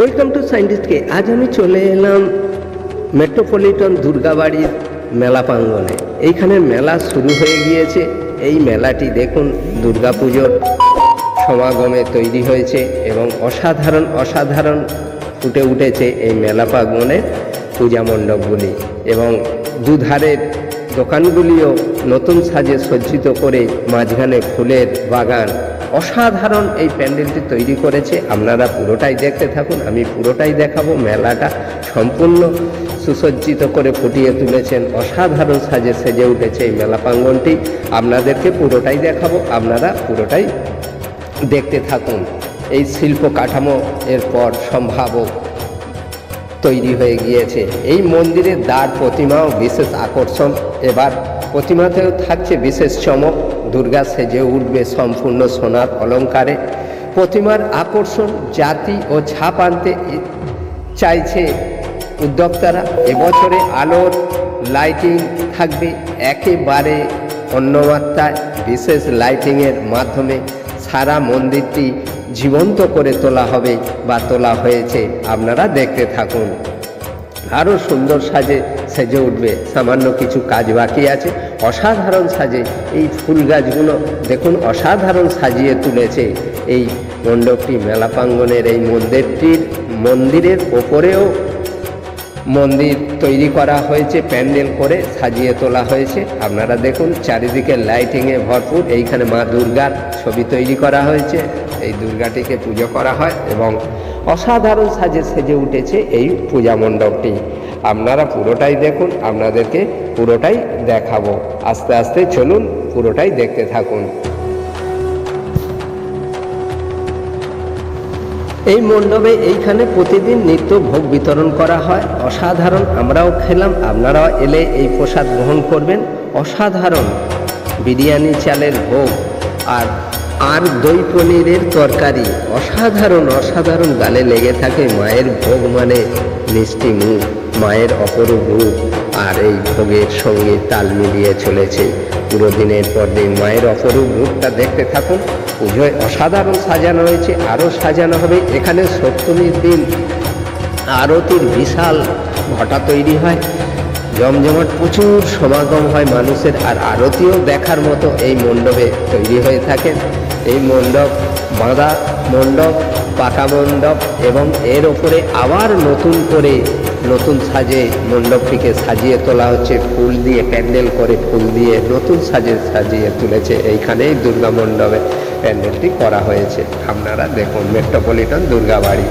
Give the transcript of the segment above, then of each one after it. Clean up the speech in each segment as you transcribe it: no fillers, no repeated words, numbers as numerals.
Welcome to সায়েন্টিস্টকে। আজ আমি চলে এলাম মেট্রোপলিটন দুর্গাবাড়ির মেলা প্রাঙ্গণে। এইখানে মেলা শুরু হয়ে গিয়েছে। এই মেলাটি দেখুন দুর্গাপুজোর সমাগমে তৈরি হয়েছে এবং অসাধারণ ফুটে উঠেছে এই মেলা প্রাঙ্গণের পূজা মণ্ডপগুলি এবং দুধারের দোকানগুলিও নতুন সাজে সজ্জিত করে মাঝখানে ফুলের বাগান। অসাধারণ এই প্যান্ডেলটি তৈরি করেছে। আপনারা পুরোটাই দেখতে থাকুন, আমি পুরোটাই দেখাবো। মেলাটা সম্পূর্ণ সুসজ্জিত করে ফুটিয়ে তুলেছেন, অসাধারণ সাজে সেজে উঠেছে এই মেলা প্রাঙ্গণটি। আপনাদেরকে পুরোটাই দেখাবো, আপনারা পুরোটাই দেখতে থাকুন। এই শিল্প কাঠামো এরপর সম্ভাবক তৈরি হয়ে গিয়েছে। এই মন্দিরের দ্বার প্রতিমাও বিশেষ আকর্ষণ। এবার প্রতিমাতেও থাকছে বিশেষ চমক। দুর্গা সেজে উঠবে সম্পূর্ণ সোনার অলঙ্কারে। প্রতিমার আকর্ষণ জাতি ও ছাপ আনতে চাইছে উদ্যোক্তারা। এবছরে আলোর লাইটিং থাকবে একেবারে অন্য মাত্রায়। বিশেষ লাইটিংয়ের মাধ্যমে সারা মন্দিরটি জীবন্ত করে তোলা হবে বা তোলা হয়েছে। আপনারা দেখতে থাকুন, আরও সুন্দর সাজে সেজে উঠবে। সামান্য কিছু কাজ বাকি আছে। অসাধারণ সাজে এই ফুল গাছগুলো দেখুন, অসাধারণ সাজিয়ে তুলেছে এই মণ্ডপটি। মেলা প্রাঙ্গণের এই মন্দিরের ওপরেও মন্দির তৈরি করা হয়েছে, প্যান্ডেল করে সাজিয়ে তোলা হয়েছে। আপনারা দেখুন চারিদিকে লাইটিংয়ে ভরপুর। এইখানে মা দুর্গার ছবি তৈরি করা হয়েছে। এই দুর্গাটিকে পুজো করা হয় এবং অসাধারণ সাজে সেজে উঠেছে এই পূজা মণ্ডপটি। আপনারা পুরোটাই দেখুন, আপনাদেরকে পুরোটাই দেখাবো। আস্তে আস্তে চলুন, পুরোটাই দেখতে থাকুন। এই মণ্ডপে এইখানে প্রতিদিন নিত্য ভোগ বিতরণ করা হয়। অসাধারণ, আমরাও খেলাম, আপনারাও এলে এই প্রসাদ গ্রহণ করবেন। অসাধারণ বিরিয়ানি চালের ভোগ আর দই পনিরের তরকারি। অসাধারণ গালে লেগে থাকে। মায়ের ভোগ মানে মিষ্টি মুখ, মায়ের অপরূপ রূপ, আর এই ভোগের সঙ্গে তাল মিলিয়ে চলেছে পুরো দিনের পর দিন। মায়ের অপরূপ রূপটা দেখতে থাকুন। পুজোয় অসাধারণ সাজানো হয়েছে, আরও সাজানো হবে। এখানে সপ্তমীর দিন আরতির বিশাল ঘটা তৈরি হয়, জমজমাট প্রচুর সমাগম হয় মানুষের, আর আরতিও দেখার মতো এই মণ্ডপে তৈরি হয়ে থাকে। এই মণ্ডপ বাঁধা মণ্ডপ, পাকা মণ্ডপ এবং এর ওপরে আবার নতুন সাজে মণ্ডপটিকে সাজিয়ে তোলা হচ্ছে। ফুল দিয়ে প্যান্ডেল করে, ফুল দিয়ে নতুন সাজে সাজিয়ে তুলেছে। এইখানেই দুর্গা মণ্ডপে প্যান্ডেলটি করা হয়েছে। আপনারা দেখুন মেট্রোপলিটন দুর্গাবাড়ি।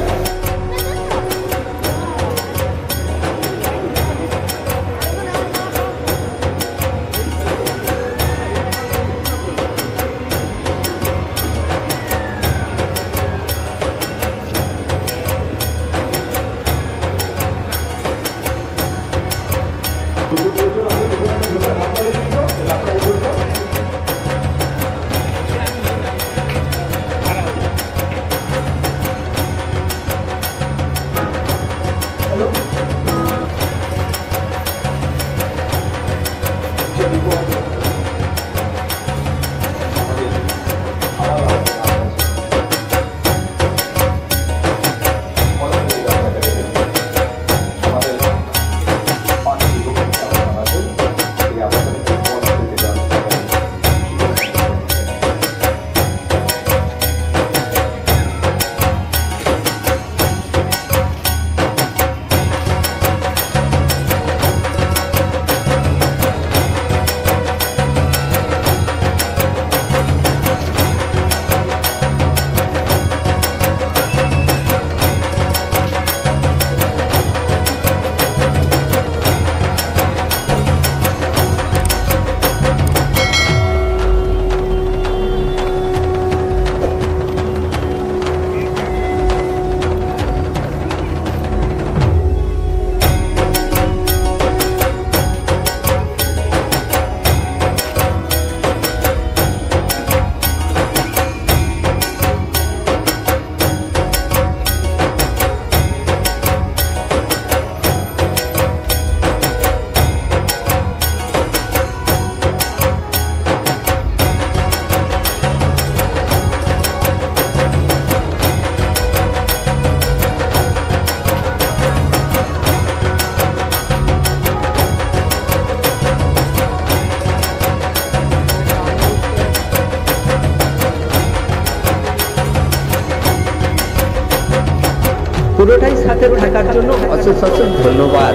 পুরোটাই সাথে থাকার জন্য অশেষ অশেষ ধন্যবাদ।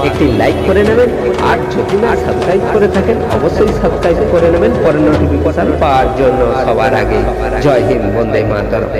একটি লাইক করে নেবেন, আর যদি না সাবস্ক্রাইব করে থাকেন অবশ্যই সাবস্ক্রাইব করে নেবেন পরের নোটিফিকেশন পাওয়ার জন্য সবার আগে। জয় হিন্দ, বন্দে মাতরম।